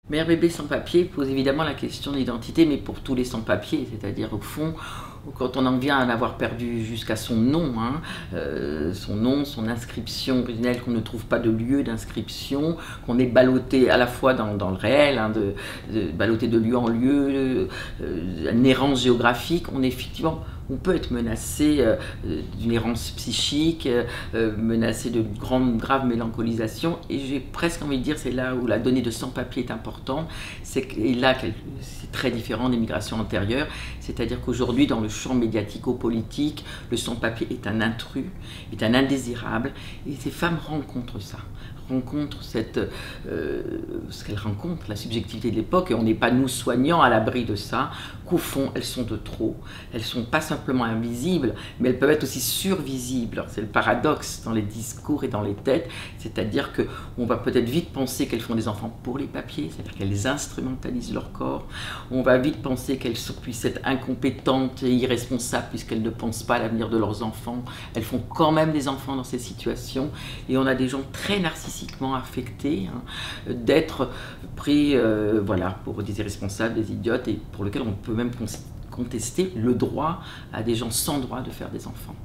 Mère bébé sans papier pose évidemment la question de l'identité, mais pour tous les sans-papiers, c'est-à-dire au fond, quand on en vient à en avoir perdu jusqu'à son nom, son inscription originelle, qu'on ne trouve pas de lieu d'inscription, qu'on est ballotté à la fois dans le réel, ballotté de lieu en lieu, une errance géographique, on peut être menacé d'une errance psychique, menacé de grave mélancolisation, et j'ai presque envie de dire, c'est là où la donnée de sans-papier est importante, c'est très différent des migrations antérieures, c'est-à-dire qu'aujourd'hui, dans le champ médiatico-politique, le sans-papier est un intrus, est un indésirable, et ces femmes rencontrent ça. Ce qu'elles rencontrent, la subjectivité de l'époque, et on n'est pas, nous soignants, à l'abri de ça, qu'au fond, elles sont de trop. Elles ne sont pas simplement invisibles, mais elles peuvent être aussi survisibles. C'est le paradoxe dans les discours et dans les têtes, c'est-à-dire qu'on va peut-être vite penser qu'elles font des enfants pour les papiers, c'est-à-dire qu'elles instrumentalisent leur corps. On va vite penser qu'elles puissent être incompétentes et irresponsables puisqu'elles ne pensent pas à l'avenir de leurs enfants. Elles font quand même des enfants dans ces situations, et on a des gens très narcissiquement affectés, d'être pris pour des irresponsables, des idiotes, et pour lesquels on peut même contester le droit à des gens sans droit de faire des enfants.